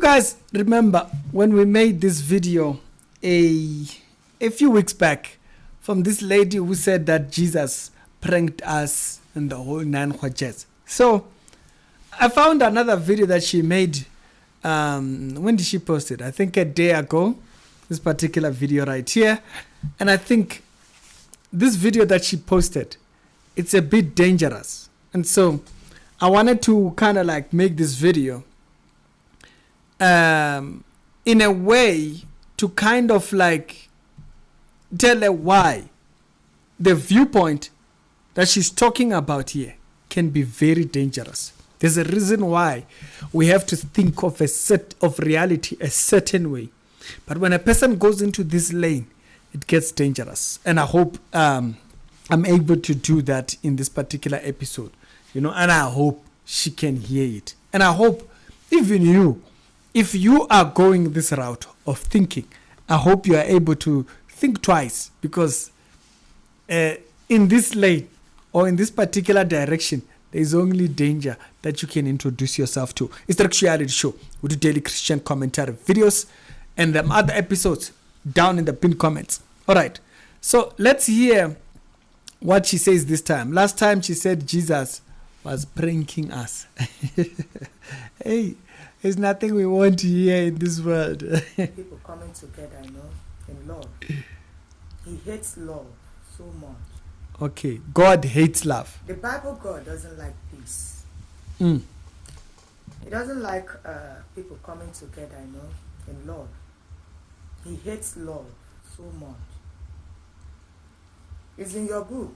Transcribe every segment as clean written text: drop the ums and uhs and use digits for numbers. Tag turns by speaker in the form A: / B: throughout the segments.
A: guys remember when we made this video a few weeks back from this lady who said that Jesus pranked us and the whole nine jazz? So I found another video that she made. When did she post it? I think a day ago. This particular video right here. And I think this video that she posted, it's a bit dangerous. And so I wanted to kind of like make this video in a way to kind of like tell her why the viewpoint that she's talking about here can be very dangerous. There's a reason why we have to think of a set of reality a certain way. But when a person goes into this lane, it gets dangerous. And I hope I'm able to do that in this particular episode, and I hope she can hear it. And I hope even you, if you are going this route of thinking, I hope you are able to think twice, because in this lane or in this particular direction, there is only danger that you can introduce yourself to. It's the Actuality Show. We do daily Christian commentary videos and them other episodes down in the pinned comments. All right. So let's hear what she says this time. Last time she said Jesus was pranking us. Hey, there's nothing we want to hear in this world.
B: People coming together, in love. He hates love so much.
A: Okay, God hates love.
B: The Bible God doesn't like peace.
A: He
B: doesn't like people coming together, in love. He hates love so much. It's in your book.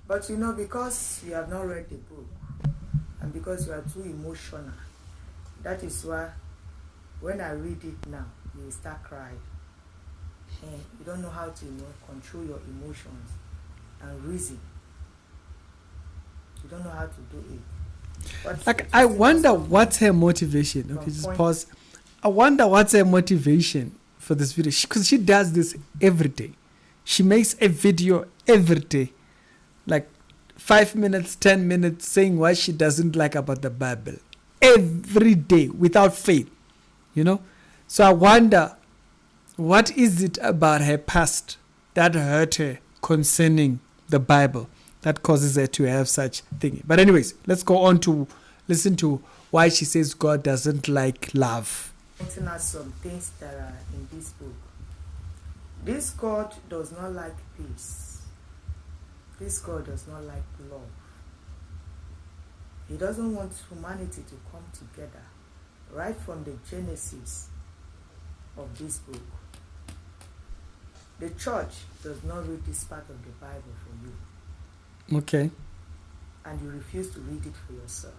B: But because you have not read the book, and because you are too emotional, that is why when I read it now, you will start crying. And you don't know how to control your emotions and reason. You don't know how to do it. But
A: I wonder what's her motivation. Okay, just pause. I wonder what's her motivation for this video, because she does this every day. She makes a video every day, like 5 minutes, 10 minutes, saying what she doesn't like about the Bible every day without fail, So I wonder, what is it about her past that hurt her concerning the Bible that causes her to have such thing? But anyways, let's go on to listen to why she says God doesn't like love.
B: Pointing out some things that are in this book. This God does not like peace. This God does not like love. He doesn't want humanity to come together right from the genesis of this book. The church does not read this part of the Bible for you.
A: Okay.
B: And you refuse to read it for yourself.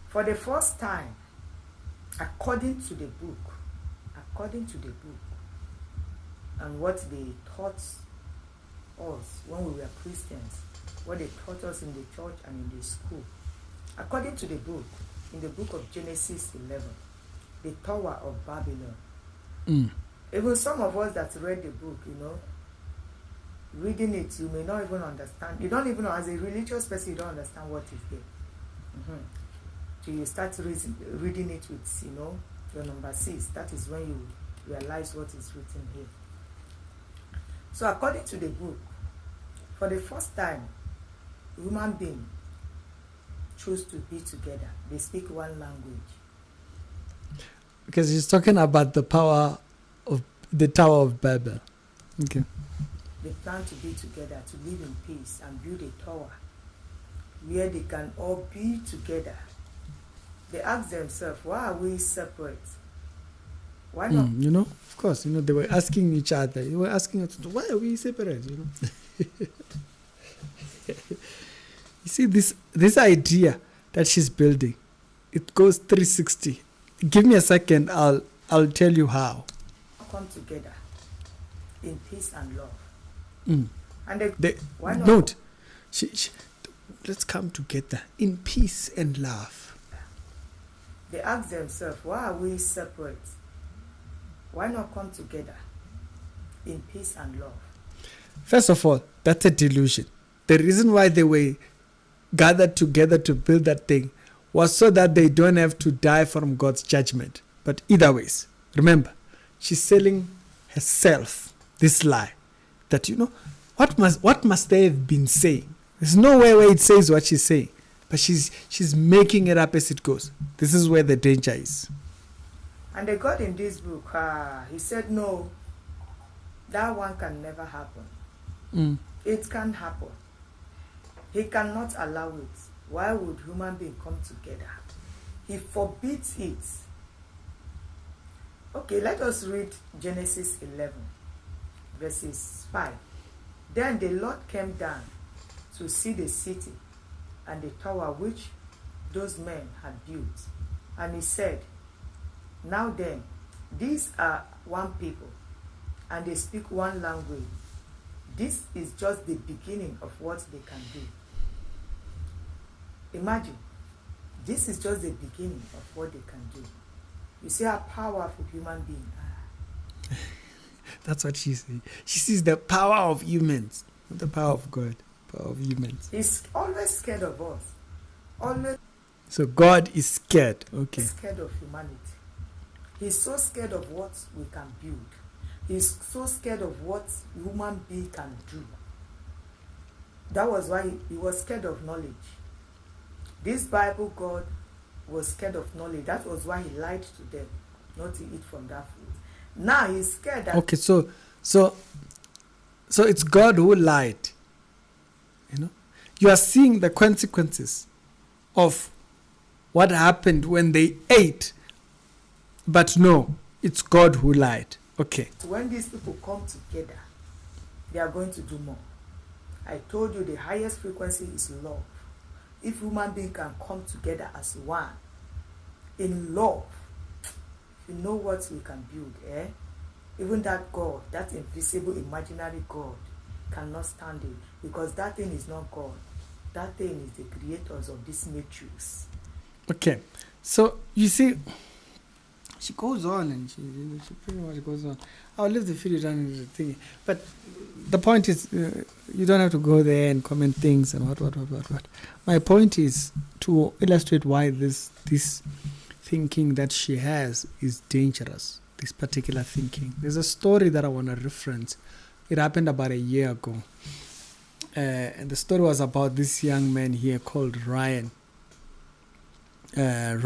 B: For the first time, according to the book, and what they taught us when we were Christians, what they taught us in the church and in the school, according to the book, in the book of Genesis 11, the Tower of Babylon. Even some of us that read the book, reading it, you may not even understand. You don't even know, as a religious person, you don't understand what is there. So you start reading it with, your number 6. That is when you realize what is written here. So according to the book, for the first time, human beings choose to be together. They speak one language.
A: Because he's talking about the power of the Tower of Babel. Okay.
B: They plan to be together, to live in peace and build a tower where they can all be together. They ask themselves, why are we separate? Why not?
A: Of course, they were asking each other. They were asking us, why are we separate? You see, this idea that she's building, it goes 360. Give me a second, I'll tell you how.
B: Come together in peace and love. And why not?
A: Note, let's come together in peace and love.
B: They ask themselves, why are we separate? Why not come together in peace and love?
A: First of all, that's a delusion. The reason why they were gathered together to build that thing was so that they don't have to die from God's judgment. But either ways, remember, she's selling herself this lie that, what must they have been saying? There's nowhere where it says what she's saying, but she's making it up as it goes. This is where the danger is.
B: And the God in this book, he said, no, that one can never happen. It can happen. He cannot allow it. Why would human beings come together? He forbids it. Okay, let us read Genesis 11, verses 5. Then the Lord came down to see the city and the tower which those men had built. And he said, now then, these are one people, and they speak one language. This is just the beginning of what they can do. Imagine, this is just the beginning of what they can do. You see how powerful human beings are.
A: That's what she sees. She sees the power of humans, not the power of God. Power of humans.
B: He's always scared of us. Always.
A: So God is scared. Okay.
B: Scared of humanity. He's so scared of what we can build. He's so scared of what human being can do. That was why he was scared of knowledge. This Bible God was scared of knowledge. That was why he lied to them not to eat from that food. Now he's scared that...
A: Okay, so it's God who lied. You are seeing the consequences of what happened when they ate. But no, it's God who lied. Okay.
B: So when these people come together, they are going to do more. I told you the highest frequency is love. If human beings can come together as one, in love, you know what we can build, eh? Even that God, that invisible, imaginary God, cannot stand it, because that thing is not God. That thing is the creators of this matrix.
A: Okay, so you see, she goes on and she pretty much goes on. I'll leave the video down in the thing. But the point is, you don't have to go there and comment things and what. My point is to illustrate why this thinking that she has is dangerous. This particular thinking. There's a story that I want to reference. It happened about a year ago. And the story was about this young man here called Ryan. I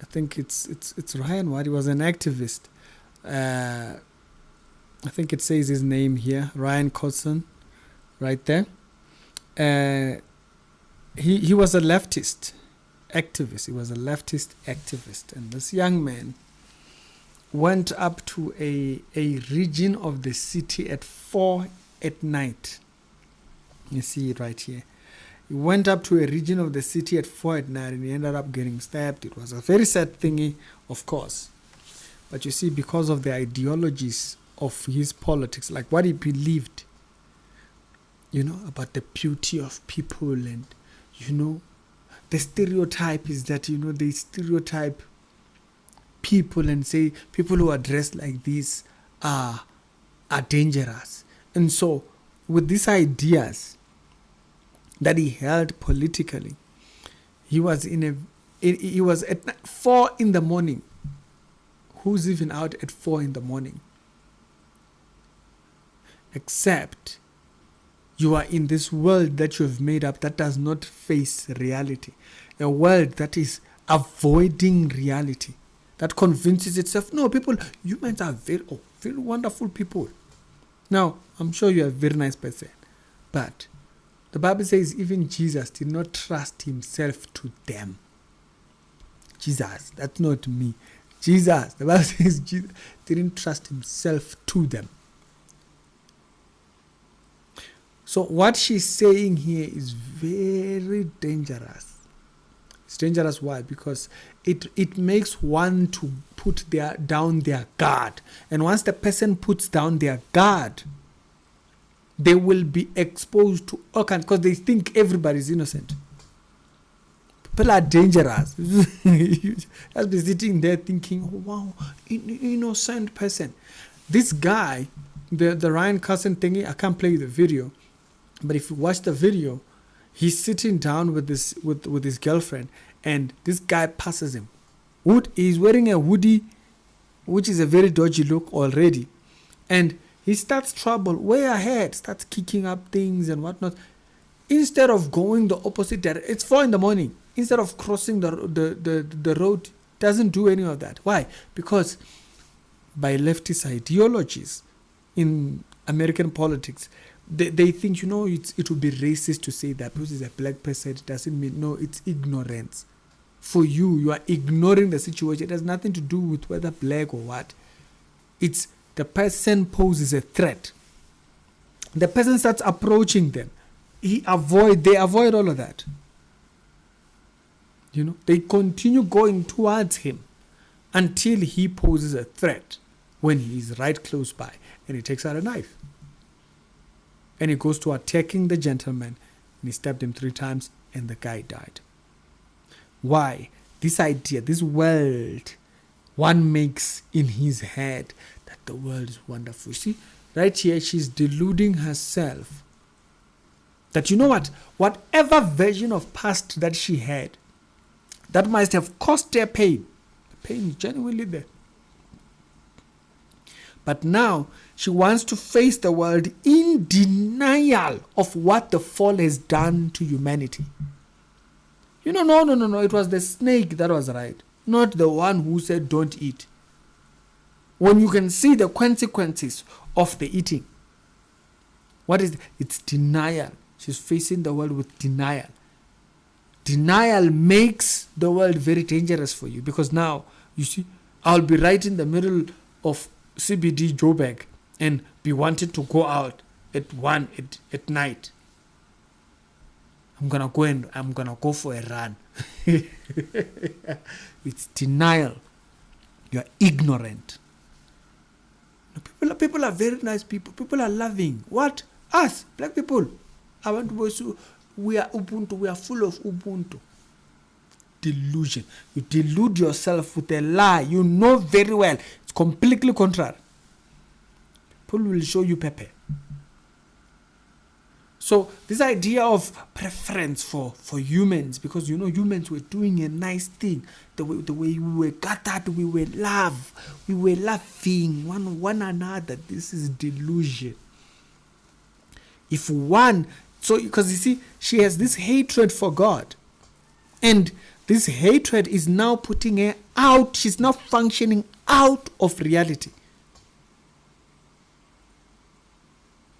A: think it's Ryan What? He was an activist. I think it says his name here, Ryan Cotson, right there. He was a leftist activist. He was a leftist activist. And this young man went up to a region of the city at 4 at night. You see it right here. He went up to a region of the city at 4 at night and he ended up getting stabbed. It was a very sad thingy, of course. But you see, because of the ideologies of his politics, like what he believed, about the beauty of people and, the stereotype is that, they stereotype people and say people who are dressed like this are dangerous. And so with these ideas that he held politically, he was at 4 in the morning. Who's even out at 4 in the morning? Except you are in this world that you have made up that does not face reality. A world that is avoiding reality. That convinces itself, no, humans are very wonderful people. Now, I'm sure you're a very nice person. But the Bible says even Jesus did not trust himself to them. Jesus, that's not me. Jesus, the Bible says Jesus didn't trust himself to them. So what she's saying here is very dangerous. It's dangerous. Why? Because it makes one to put down their guard. And once the person puts down their guard, they will be exposed to all kinds, because they think everybody's innocent. People are dangerous. You just be sitting there thinking, oh, wow, innocent person. This guy, the Ryan Carson thingy, I can't play you the video, but if you watch the video, He's sitting down with his girlfriend, and this guy passes him. He's wearing a hoodie, which is a very dodgy look already, and he starts trouble way ahead, starts kicking up things and whatnot. Instead of going the opposite direction, it's 4 a.m. Instead of crossing the road, doesn't do any of that. Why? Because by leftist ideologies in American politics, they think, it would be racist to say that because it's a black person, it doesn't mean, no, it's ignorance. For you are ignoring the situation. It has nothing to do with whether black or what. It's the person poses a threat. The person starts approaching them. They avoid all of that. They continue going towards him until he poses a threat when he is right close by, and he takes out a knife. And he goes to attacking the gentleman, and he stabbed him 3 times, and the guy died. Why? This idea, this world, one makes in his head that the world is wonderful. You see, right here, she's deluding herself that, whatever version of past that she had, that must have caused her pain. The pain is genuinely there. But now she wants to face the world in denial of what the fall has done to humanity. No. It was the snake that was right, not the one who said don't eat. When you can see the consequences of the eating, what is it? It's denial. She's facing the world with denial. Denial makes the world very dangerous for you, because now, you see, I'll be right in the middle of CBD Joburg and be wanting to go out at 1 at night. I'm gonna go for a run. It's denial. You're ignorant. People are very nice people. People are loving. What? Us, black people. We are Ubuntu. We are full of Ubuntu. Delusion. You delude yourself with a lie. You know very well. It's completely contrary. People will show you Pepe. So this idea of preference for humans, because humans were doing a nice thing, the way we were gathered, we were loving one another. This is delusion. Because you see, she has this hatred for God, and this hatred is now putting her out. She's now functioning out of reality.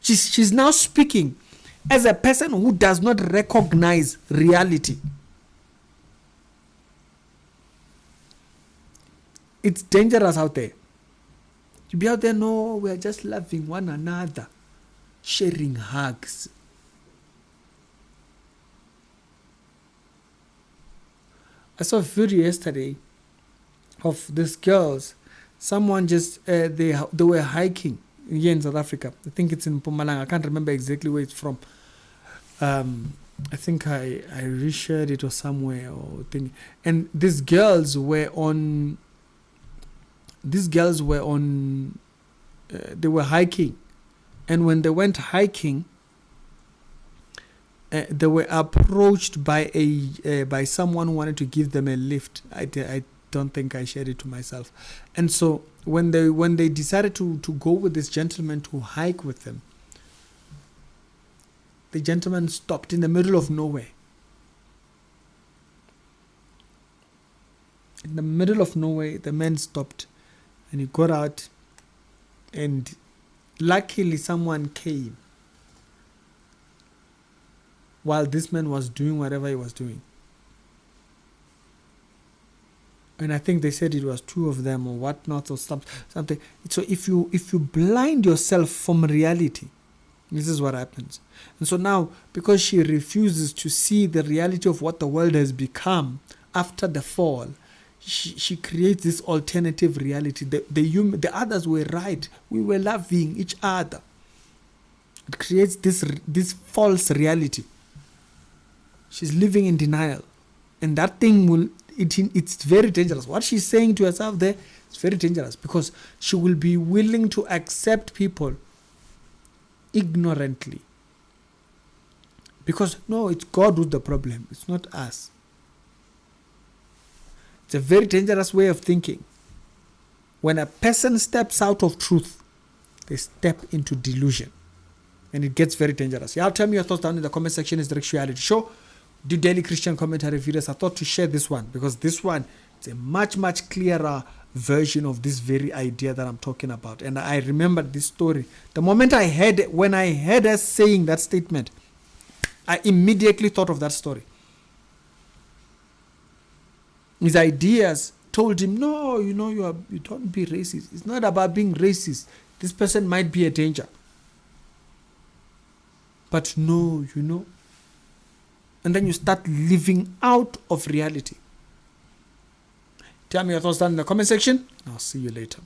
A: She's now speaking as a person who does not recognize reality. It's dangerous out there. You be out there, no, we are just loving one another, sharing hugs. I saw a video yesterday of these girls. Someone just, they were hiking here in South Africa. I think it's in Mpumalanga. I can't remember exactly where it's from. I think I reshared it or somewhere or thing. And these girls were on. They were hiking, and when they went hiking, they were approached by someone who wanted to give them a lift. I don't think I shared it to myself. And so when they decided to go with this gentleman to hike with them, the gentleman stopped in the middle of nowhere. In the middle of nowhere, the man stopped, and he got out, and luckily someone came while this man was doing whatever he was doing. And I think they said it was 2 of them or whatnot or something. So if you blind yourself from reality, this is what happens. And so now, because she refuses to see the reality of what the world has become after the fall, she creates this alternative reality. The others were right. We were loving each other. It creates this false reality. She's living in denial. And that thing it's very dangerous. What she's saying to herself there is very dangerous, because she will be willing to accept people ignorantly Because no, it's God who's the problem. It's not us. It's a very dangerous way of thinking. When a person steps out of truth, they step into delusion. And it gets very dangerous. Yeah, tell me your thoughts down in the comment section. Is the Reality Show. Do daily Christian commentary videos. I thought to share this one because this one is a much, much clearer version of this very idea that I'm talking about. And I remember this story. The moment when I heard her saying that statement, I immediately thought of that story. His ideas told him, no, you don't be racist. It's not about being racist. This person might be a danger. But no, and then you start living out of reality. Tell me your thoughts down in the comment section. I'll see you later.